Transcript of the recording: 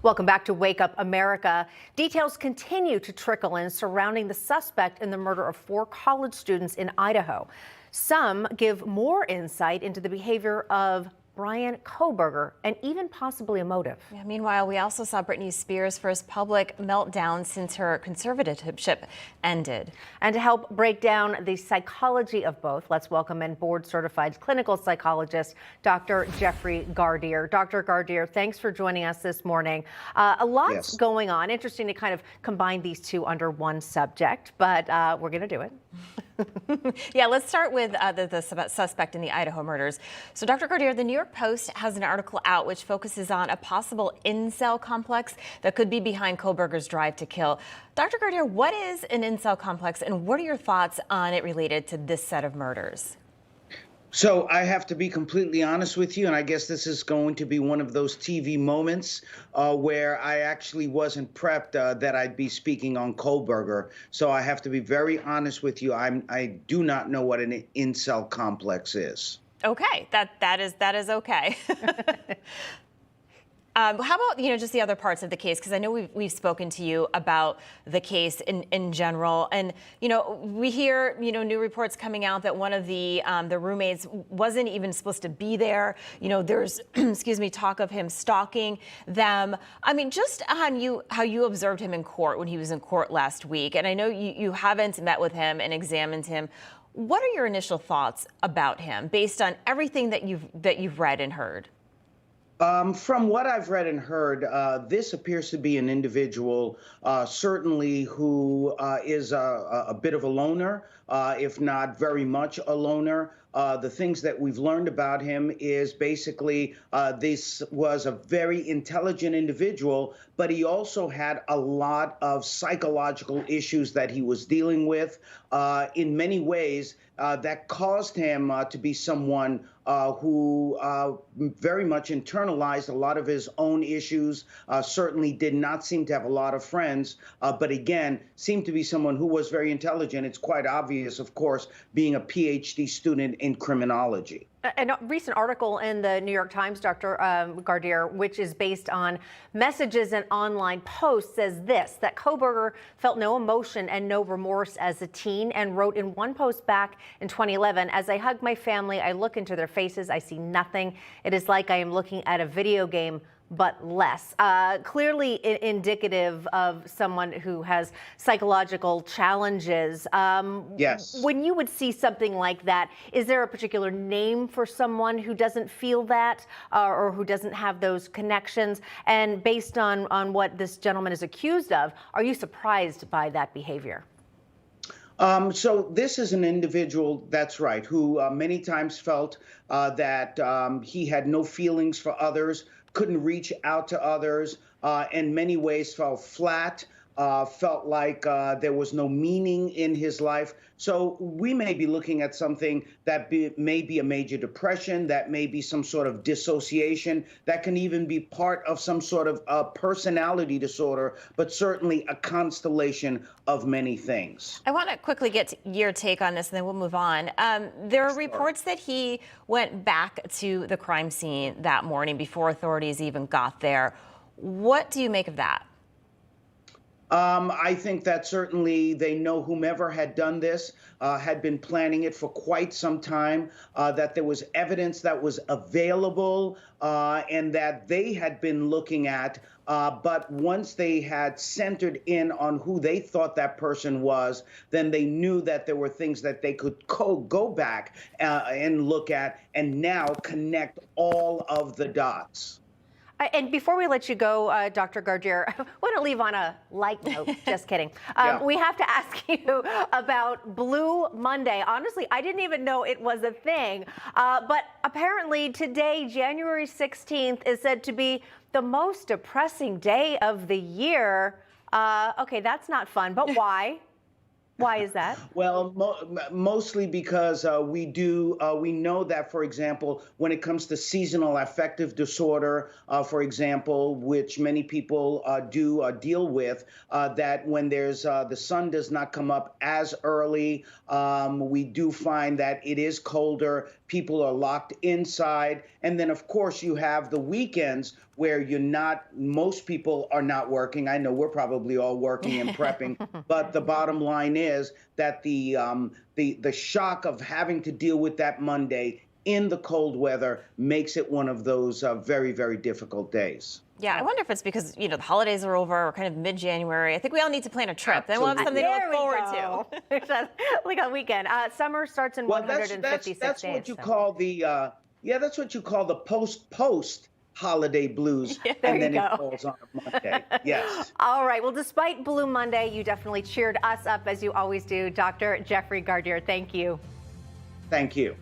Welcome back to Wake Up America. Details continue to trickle in surrounding the suspect in the murder of 4 college students in Idaho. Some give more insight into the behavior of Bryan Kohbergner and even possibly a motive. Yeah, meanwhile, we also saw Britney Spears' first public meltdown since her conservatorship ended. And to help break down the psychology of both, let's welcome in board-certified clinical psychologist, Dr. Jeffrey Gardere. Dr. Gardere, thanks for joining us this morning. A lot's going on. Interesting to kind of combine these two under one subject, but we're going to do it. Yeah, let's start with the suspect in the Idaho murders. So, Dr. Gardere, the New York Post has an article out which focuses on a possible incel complex that could be behind Kohberger's drive to kill. Dr. Gardere, what is an incel complex, and what are your thoughts on it related to this set of murders? So I have to be completely honest with you, and I guess this is going to be one of those TV moments where I actually wasn't prepped that I'd be speaking on Kohberger. So I have to be very honest with you. I do not know what an incel complex is. Okay, that is okay. How about, just the other parts of the case? Because I know we've spoken to you about the case in general. And, we hear, new reports coming out that one of the roommates wasn't even supposed to be there. There's, excuse me, talk of him stalking them. I mean, just on how you observed him in court when he was in court last week. And I know you haven't met with him and examined him. What are your initial thoughts about him based on everything that you've read and heard? From what I've read and heard, this appears to be an individual, certainly who is a bit of a loner, if not very much a loner. The things that we've learned about him is basically this was a very intelligent individual, but he also had a lot of psychological issues that he was dealing with in many ways that caused him to be someone who very much internalized a lot of his own issues, certainly did not seem to have a lot of friends, but again, seemed to be someone who was very intelligent. It's quite obvious, of course, being a PhD student in criminology. A recent article in the New York Times, Dr. Gardere, which is based on messages and online posts, says this, that Kohberger felt no emotion and no remorse as a teen and wrote in one post back in 2011, "As I hug my family, I look into their faces, I see nothing. It is like I am looking at a video game, but less." Clearly indicative of someone who has psychological challenges. Yes. When you would see something like that, is there a particular name for someone who doesn't feel that or who doesn't have those connections? And based on what this gentleman is accused of, are you surprised by that behavior? So this is an individual, that's right, who many times felt that he had no feelings for others, couldn't reach out to others, in many ways felt flat, felt like there was no meaning in his life. So we may be looking at something that may be a major depression, that may be some sort of dissociation, that can even be part of some sort of personality disorder, but certainly a constellation of many things. I want to quickly get your take on this, and then we'll move on. There are reports that he went back to the crime scene that morning before authorities even got there. What do you make of that? I think that certainly they know whomever had done this had been planning it for quite some time, that there was evidence that was available and that they had been looking at. But once they had centered in on who they thought that person was, then they knew that there were things that they could go back and look at and now connect all of the dots. And before we let you go, Dr. Gardere, I want to leave on a light note. Just kidding. We have to ask you about Blue Monday. Honestly, I didn't even know it was a thing. But apparently today, January 16th, is said to be the most depressing day of the year. Okay, that's not fun, but why? Why is that? Well, mostly because we know that, for example, when it comes to seasonal affective disorder, for example, which many people do deal with, that when there's the sun does not come up as early, we do find that it is colder. People are locked inside. And then, of course, you have the weekends where most people are not working. I know we're probably all working and prepping, but the bottom line is that the shock of having to deal with that Monday in the cold weather makes it one of those very, very difficult days. Yeah, I wonder if it's because, the holidays are over, or kind of mid-January. I think we all need to plan a trip. Then we'll have something to look forward to. Like a weekend. Summer starts in 156 that's days. What you call the that's what you call the post holiday blues, and then it falls on a Monday. Yes. All right. Well, despite Blue Monday, you definitely cheered us up as you always do. Dr. Jeffrey Gardere, thank you. Thank you.